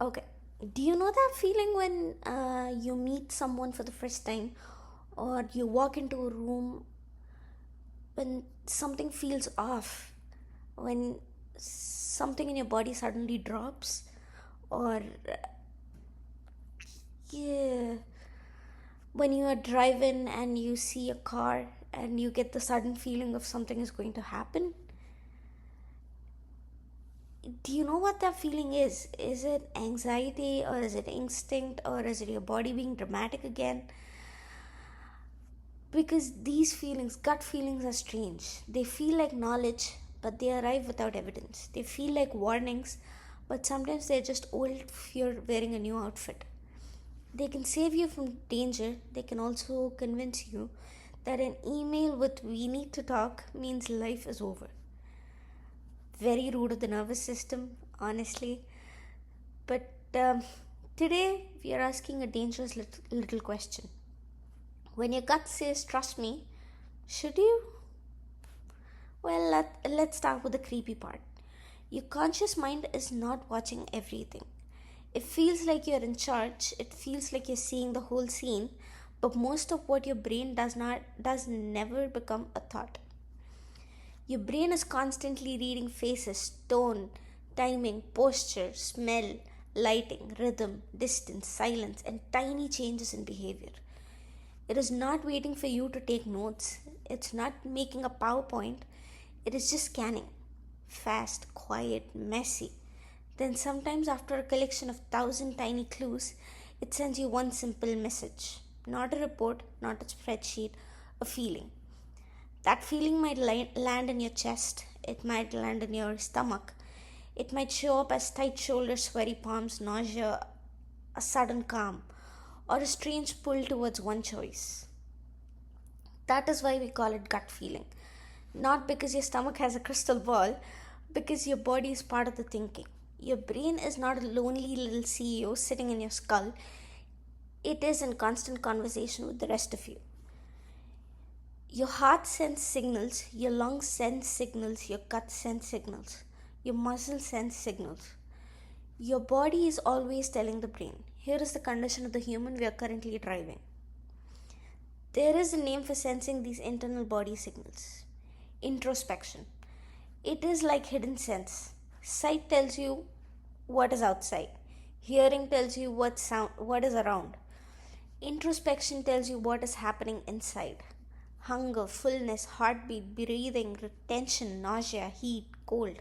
Okay. Do you know that feeling when you meet someone for the first time, or you walk into a room when something feels off, when something in your body suddenly drops, or yeah, when you are driving and you see a car and you get the sudden feeling of something is going to happen? Do you know what that feeling is? Is it anxiety, or is it instinct, or is it your body being dramatic again? Because these feelings, gut feelings, are strange. They feel like knowledge, but they arrive without evidence. They feel like warnings, but sometimes they're just old fear wearing a new outfit. They can save you from danger. They can also convince you that an email with "we need to talk" means life is over. Very rude of the nervous system, honestly. But today we are asking a dangerous little question. When your gut says trust me, should you? Well, let's start with the creepy part. Your conscious mind is not watching everything. It feels like you're in charge, it feels like you're seeing the whole scene, but most of what your brain does never become a thought. Your brain is constantly reading faces, tone, timing, posture, smell, lighting, rhythm, distance, silence, and tiny changes in behavior. It is not waiting for you to take notes. It's not making a PowerPoint. It is just scanning. Fast, quiet, messy. Then sometimes after a collection of thousand tiny clues, it sends you one simple message. Not a report, not a spreadsheet, a feeling. That feeling might land in your chest. It might land in your stomach. It might show up as tight shoulders, sweaty palms, nausea, a sudden calm, or a strange pull towards one choice. That is why we call it gut feeling. Not because your stomach has a crystal ball, because your body is part of the thinking. Your brain is not a lonely little CEO sitting in your skull, it is in constant conversation with the rest of you. Your heart sends signals, your lungs send signals, your gut sends signals, your muscles send signals. Your body is always telling the brain, here is the condition of the human we are currently driving. There is a name for sensing these internal body signals: introspection. It is like hidden sense. Sight tells you what is outside, hearing tells you what is around. Introspection tells you what is happening inside: hunger, fullness, heartbeat, breathing, tension, nausea, heat, cold.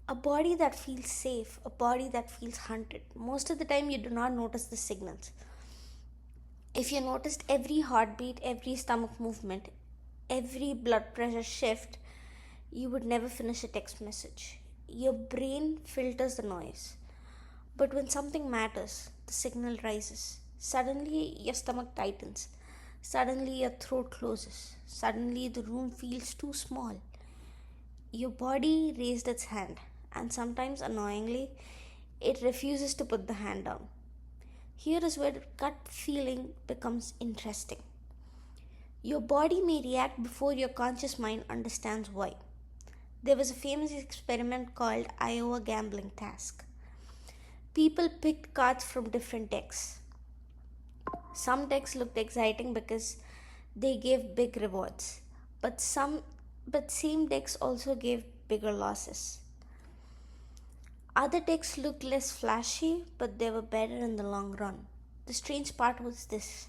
A body that feels safe, a body that feels hunted. Most of the time, you do not notice the signals. If you noticed every heartbeat, every stomach movement, every blood pressure shift, you would never finish a text message. Your brain filters the noise. But when something matters, the signal rises. Suddenly, your stomach tightens. Suddenly, your throat closes. Suddenly, the room feels too small. Your body raised its hand, and sometimes annoyingly, it refuses to put the hand down. Here is where gut feeling becomes interesting. Your body may react before your conscious mind understands why. There was a famous experiment called Iowa gambling task. People picked cards from different decks. Some decks looked exciting because they gave big rewards, but same decks also gave bigger losses. Other decks looked less flashy, but they were better in the long run. The strange part was this: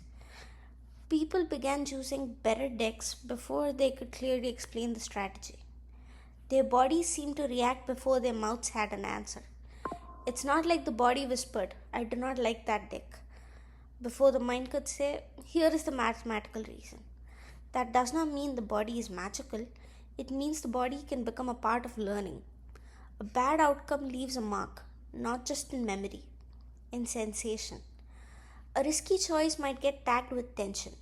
people began choosing better decks before they could clearly explain the strategy. Their bodies seemed to react before their mouths had an answer. It's not like the body whispered, I do not like that deck, before the mind could say, here is the mathematical reason. That does not mean the body is magical, it means the body can become a part of learning. A bad outcome leaves a mark, not just in memory, in sensation. A risky choice might get tagged with tension.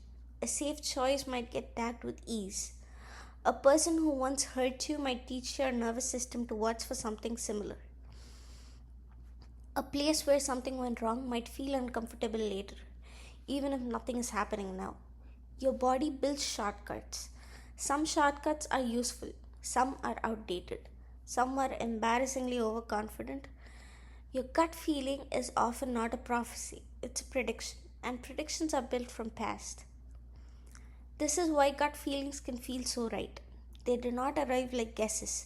A safe choice might get tagged with ease. A person who once hurt you might teach your nervous system to watch for something similar. A place where something went wrong might feel uncomfortable later, even if nothing is happening now. Your body builds shortcuts. Some shortcuts are useful, some are outdated, some are embarrassingly overconfident. Your gut feeling is often not a prophecy, it's a prediction, and predictions are built from past. This is why gut feelings can feel so right. They do not arrive like guesses,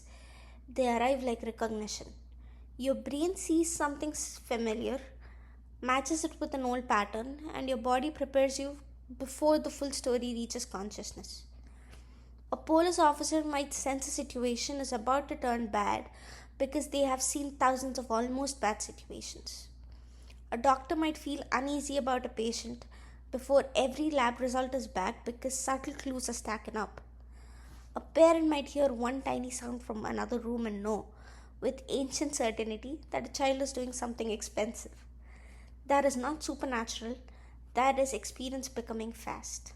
they arrive like recognition. Your brain sees something familiar, matches it with an old pattern, and your body prepares you before the full story reaches consciousness. A police officer might sense a situation is about to turn bad because they have seen thousands of almost bad situations. A doctor might feel uneasy about a patient before every lab result is back because subtle clues are stacking up. A parent might hear one tiny sound from another room and know, with ancient certainty, that a child is doing something expensive. That is not supernatural, that is experience becoming fast.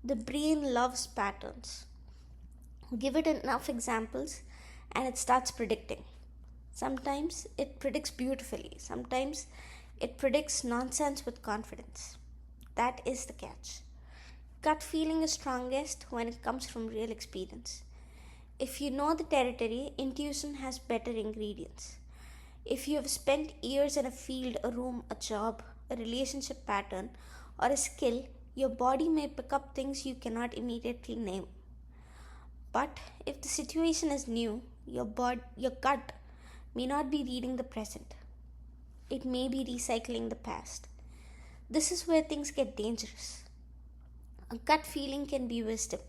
The brain loves patterns. Give it enough examples and it starts predicting. Sometimes it predicts beautifully, sometimes it predicts nonsense with confidence. That is the catch. Gut feeling is strongest when it comes from real experience. If you know the territory, intuition has better ingredients. If you have spent years in a field, a room, a job, a relationship pattern, or a skill, your body may pick up things you cannot immediately name. But if the situation is new, your gut may not be reading the present. It may be recycling the past. This is where things get dangerous. A gut feeling can be wisdom.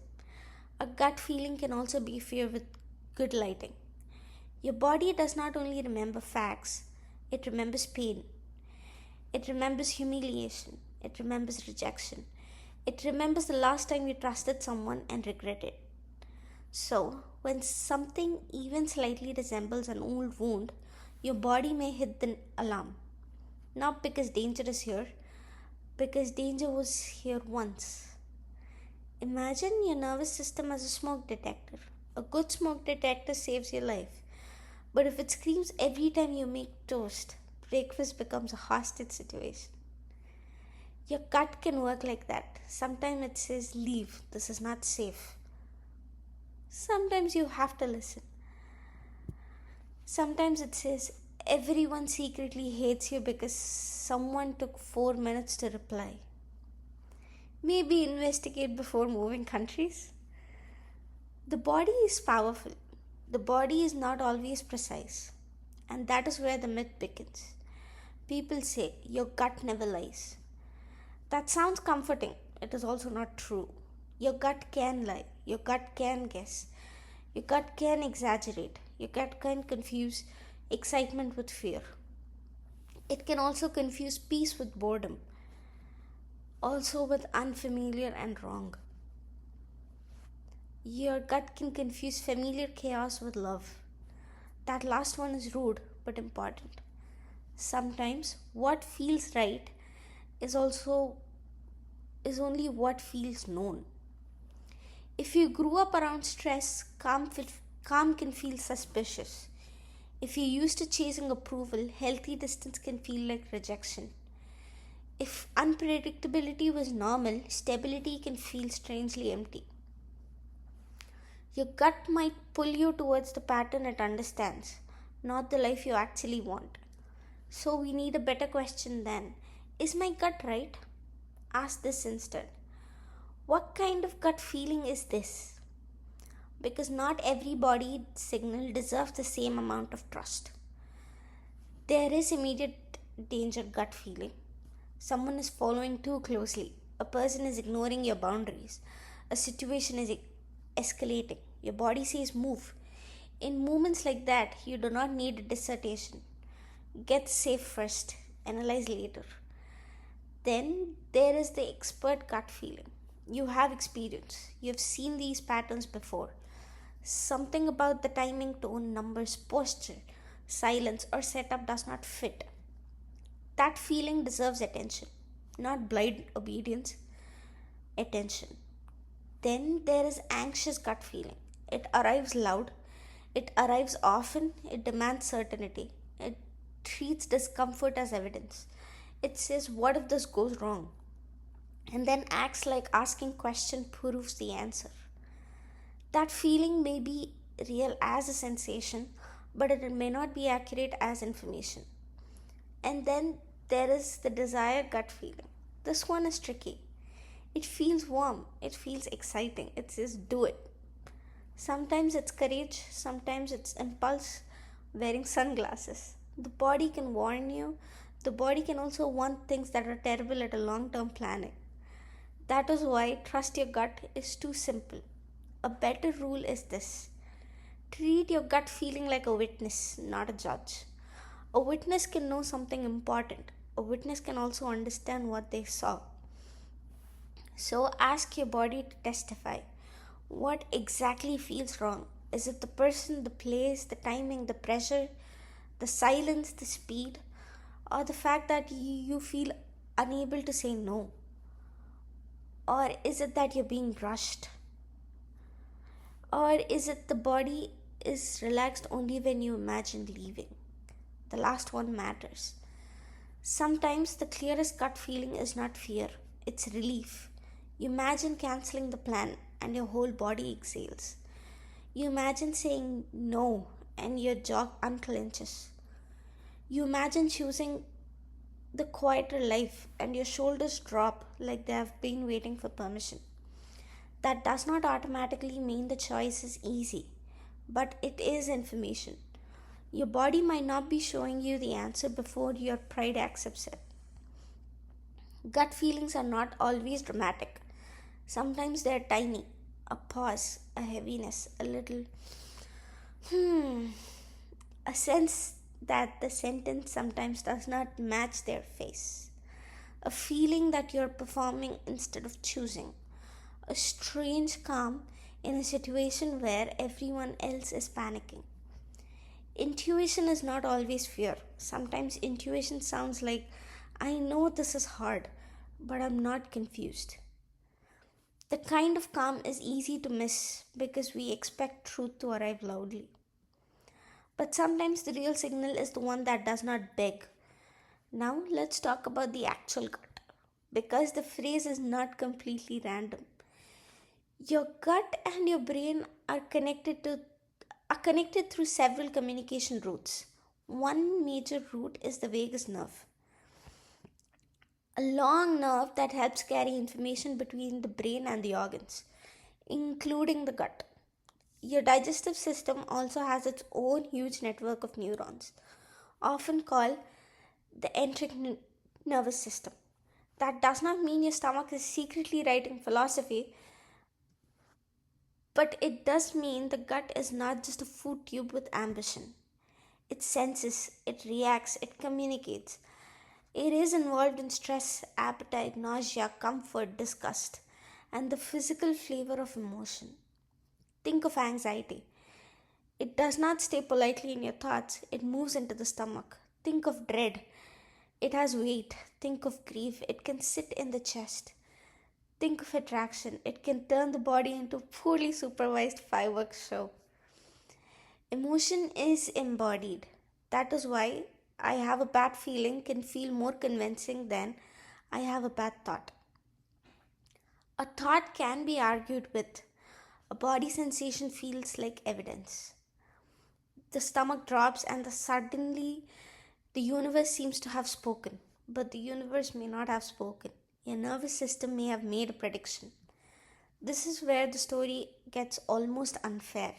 A gut feeling can also be fear with good lighting. Your body does not only remember facts, it remembers pain. It remembers humiliation. It remembers rejection. It remembers the last time you trusted someone and regretted. So, when something even slightly resembles an old wound, your body may hit the alarm. Not because danger is here, because danger was here once. Imagine your nervous system as a smoke detector. A good smoke detector saves your life. But if it screams every time you make toast, breakfast becomes a hostage situation. Your gut can work like that. Sometimes it says, leave, this is not safe. Sometimes you have to listen. Sometimes it says, everyone secretly hates you because someone took 4 minutes to reply. Maybe investigate before moving countries. The body is powerful. The body is not always precise. And that is where the myth begins. People say, your gut never lies. That sounds comforting. It is also not true. Your gut can lie. Your gut can guess. Your gut can exaggerate. Your gut can confuse excitement with fear. It can also confuse peace with boredom. Also with unfamiliar and wrong. Your gut can confuse familiar chaos with love. That last one is rude but important. Sometimes what feels right is only what feels known. If you grew up around stress, calm can feel suspicious. If you're used to chasing approval, healthy distance can feel like rejection. If unpredictability was normal, stability can feel strangely empty. Your gut might pull you towards the pattern it understands, not the life you actually want. So we need a better question then. Is my gut right? Ask this instead. What kind of gut feeling is this? Because not every body signal deserves the same amount of trust. There is immediate danger gut feeling. Someone is following too closely. A person is ignoring your boundaries. A situation is escalating. Your body says move. In moments like that, you do not need a dissertation. Get safe first, analyze later. Then there is the expert gut feeling. You have experience. You have seen these patterns before. Something about the timing, tone, numbers, posture, silence, or setup does not fit. That feeling deserves attention, not blind obedience, attention. Then there is anxious gut feeling. It arrives loud, it arrives often, it demands certainty, it treats discomfort as evidence. It says, what if this goes wrong? And then acts like asking question proves the answer. That feeling may be real as a sensation, but it may not be accurate as information. And then there is the desired gut feeling. This one is tricky. It feels warm, it feels exciting, it says do it. Sometimes it's courage, sometimes it's impulse, wearing sunglasses. The body can warn you, the body can also want things that are terrible at a long term planning. That is why trust your gut is too simple. A better rule is this: treat your gut feeling like a witness, not a judge. A witness can know something important, a witness can also understand what they saw. So ask your body to testify. What exactly feels wrong? Is it the person, the place, the timing, the pressure, the silence, the speed, or the fact that you feel unable to say no? Or is it that you're being rushed? Or is it the body is relaxed only when you imagine leaving? The last one matters. Sometimes the clearest gut feeling is not fear, it's relief. You imagine canceling the plan and your whole body exhales. You imagine saying no and your jaw unclenches. You imagine choosing the quieter life and your shoulders drop like they have been waiting for permission. That does not automatically mean the choice is easy, but it is information. Your body might not be showing you the answer before your pride accepts it. Gut feelings are not always dramatic. Sometimes they're tiny. A pause, a heaviness, a little a sense that the sentence sometimes does not match their face. A feeling that you're performing instead of choosing. A strange calm in a situation where everyone else is panicking. Intuition is not always fear. Sometimes intuition sounds like, I know this is hard, but I'm not confused. The kind of calm is easy to miss because we expect truth to arrive loudly. But sometimes the real signal is the one that does not beg. Now let's talk about the actual gut, because the phrase is not completely random. Your gut and your brain are connected through several communication routes. One major route is the vagus nerve, a long nerve that helps carry information between the brain and the organs, including the gut. Your digestive system also has its own huge network of neurons, often called the nervous system. That does not mean your stomach is secretly writing philosophy, but it does mean the gut is not just a food tube with ambition. It senses, it reacts, it communicates. It is involved in stress, appetite, nausea, comfort, disgust, and the physical flavor of emotion. Think of anxiety. It does not stay politely in your thoughts, it moves into the stomach. Think of dread. It has weight. Think of grief. It can sit in the chest. Think of attraction. It can turn the body into a poorly supervised fireworks show. Emotion is embodied. That is why I have a bad feeling can feel more convincing than I have a bad thought. A thought can be argued with. A body sensation feels like evidence. The stomach drops and suddenly the universe seems to have spoken. But the universe may not have spoken. Your nervous system may have made a prediction. This is where the story gets almost unfair.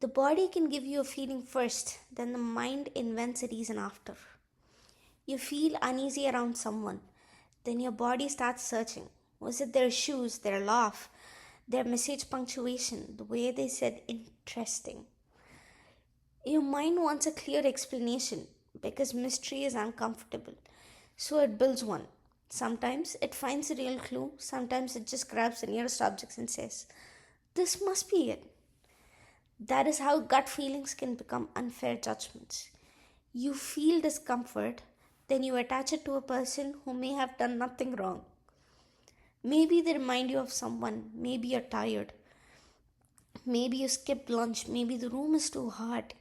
The body can give you a feeling first, then the mind invents a reason after. You feel uneasy around someone, then your body starts searching. Was it their shoes, their laugh, their message punctuation, the way they said interesting? Your mind wants a clear explanation because mystery is uncomfortable, so it builds one. Sometimes it finds a real clue, sometimes it just grabs the nearest objects and says, this must be it. That is how gut feelings can become unfair judgments. You feel discomfort, then you attach it to a person who may have done nothing wrong. Maybe they remind you of someone, maybe you're tired, maybe you skipped lunch, maybe the room is too hot,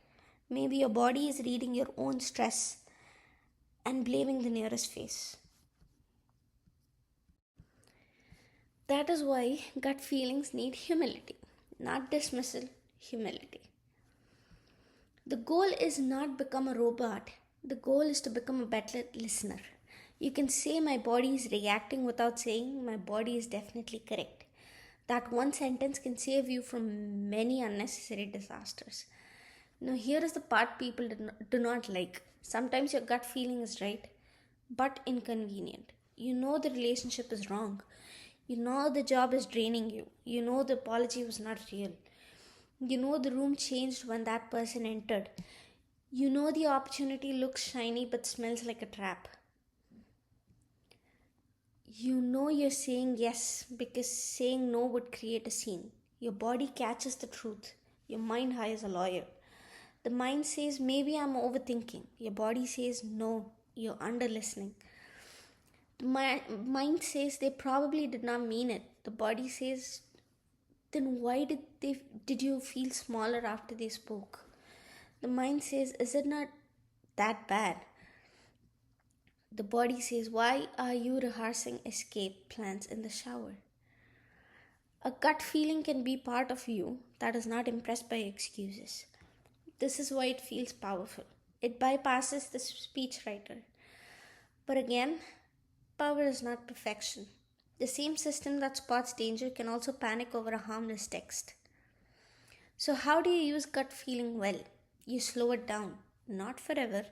maybe your body is reading your own stress and blaming the nearest face. That is why gut feelings need humility, not dismissal, humility. The goal is not become a robot. The goal is to become a better listener. You can say my body is reacting without saying my body is definitely correct. That one sentence can save you from many unnecessary disasters. Now, here is the part people do not like. Sometimes your gut feeling is right, but inconvenient. You know the relationship is wrong. You know the job is draining you. You know the apology was not real. You know the room changed when that person entered. You know the opportunity looks shiny but smells like a trap. You know you're saying yes because saying no would create a scene. Your body catches the truth. Your mind hires a lawyer. The mind says, maybe I'm overthinking. Your body says, no, you're under listening. The mind says they probably did not mean it. The body says, then why did you feel smaller after they spoke? The mind says, is it not that bad? The body says, why are you rehearsing escape plans in the shower? A gut feeling can be part of you that is not impressed by excuses. This is why it feels powerful. It bypasses the speechwriter. But again, power is not perfection. The same system that spots danger can also panic over a harmless text. So, how do you use gut feeling well? You slow it down, not forever,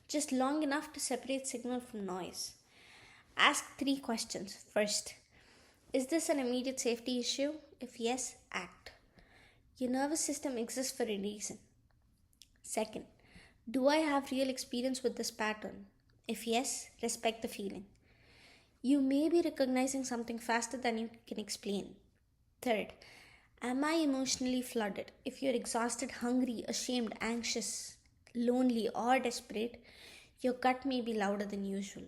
just long enough to separate signal from noise. Ask 3 questions. First, is this an immediate safety issue? If yes, act. Your nervous system exists for a reason. Second, do I have real experience with this pattern? If yes, respect the feeling. You may be recognizing something faster than you can explain. Third, am I emotionally flooded? If you're exhausted, hungry, ashamed, anxious, lonely, or desperate, your gut may be louder than usual.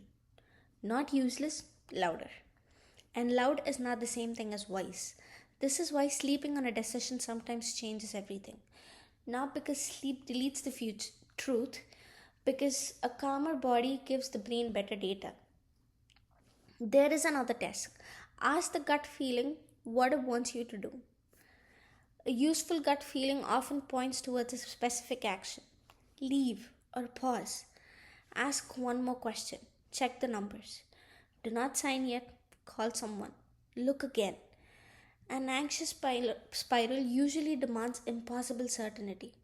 Not useless, louder. And loud is not the same thing as wise. This is why sleeping on a decision sometimes changes everything. Not because sleep deletes the future truth, because a calmer body gives the brain better data. There is another test. Ask the gut feeling what it wants you to do. A useful gut feeling often points towards a specific action. Leave or pause. Ask one more question. Check the numbers. Do not sign yet. Call someone. Look again. An anxious spiral usually demands impossible certainty.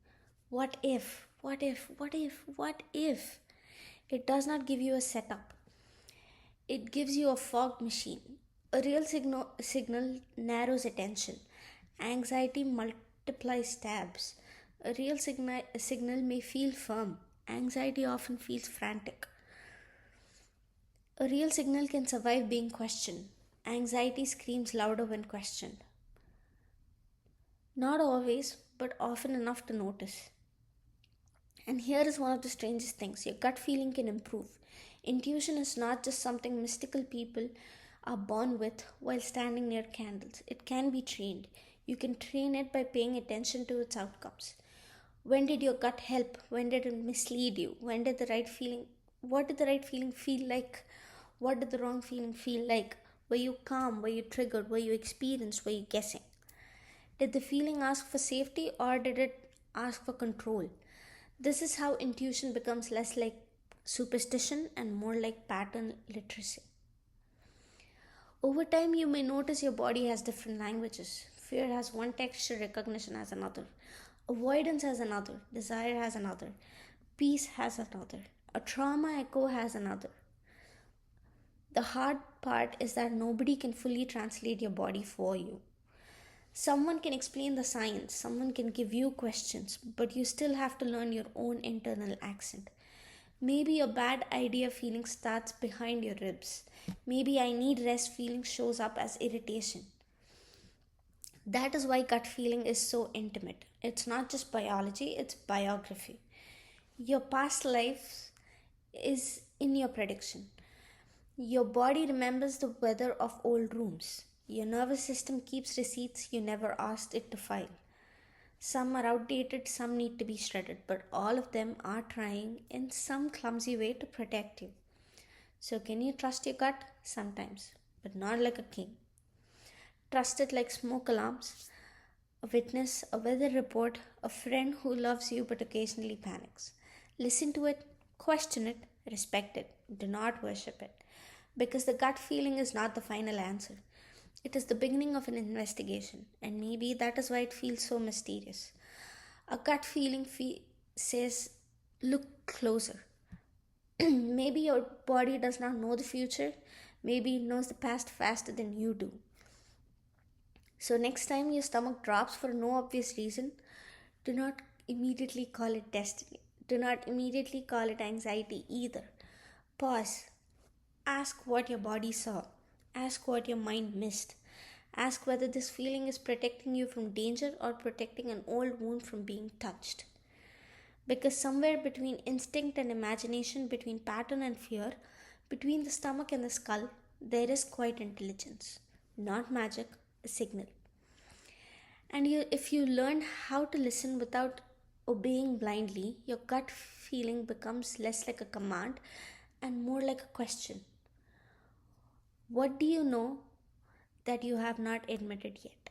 What if? What if? What if? What if? It does not give you a setup. It gives you a fog machine. A real signal narrows attention. Anxiety multiplies tabs. A real signal may feel firm. Anxiety often feels frantic. A real signal can survive being questioned. Anxiety screams louder when questioned. Not always, but often enough to notice. And here is one of the strangest things your gut feeling can improve. Intuition is not just something mystical people are born with while standing near candles. It can be trained. You can train it by paying attention to its outcomes. When did your gut help? When did it mislead you? What did the right feeling feel like? What did the wrong feeling feel like? Were you calm? Were you triggered? Were you experienced? Were you guessing? Did the feeling ask for safety or did it ask for control? This is how intuition becomes less like superstition and more like pattern literacy. Over time, you may notice your body has different languages. Fear has one texture, recognition has another, avoidance has another, desire has another, peace has another, a trauma echo has another. The hard part is that nobody can fully translate your body for you. Someone can explain the science, someone can give you questions, but you still have to learn your own internal accent. Maybe a bad idea feeling starts behind your ribs. Maybe I need rest feeling shows up as irritation. That is why gut feeling is so intimate. It's not just biology, it's biography. Your past life is in your prediction. Your body remembers the weather of old rooms. Your nervous system keeps receipts you never asked it to file. Some are outdated, some need to be shredded, but all of them are trying in some clumsy way to protect you. So, can you trust your gut? Sometimes, but not like a king. Trust it like smoke alarms, a witness, a weather report, a friend who loves you but occasionally panics. Listen to it, Question it, respect it, do not worship it. Because the gut feeling is not the final answer. It is the beginning of an investigation, and maybe that is why it feels so mysterious. A gut feeling says, look closer. Maybe your body does not know the future, maybe it knows the past faster than you do. So, next time your stomach drops for no obvious reason, do not immediately call it destiny. Do not immediately call it anxiety either. Pause. Ask what your body saw. Ask what your mind missed. Ask whether this feeling is protecting you from danger or protecting an old wound from being touched. Because somewhere between instinct and imagination, between pattern and fear, between the stomach and the skull, there is quiet intelligence. Not magic, a signal. And if you learn how to listen without obeying blindly, your gut feeling becomes less like a command and more like a question. What do you know that you have not admitted yet?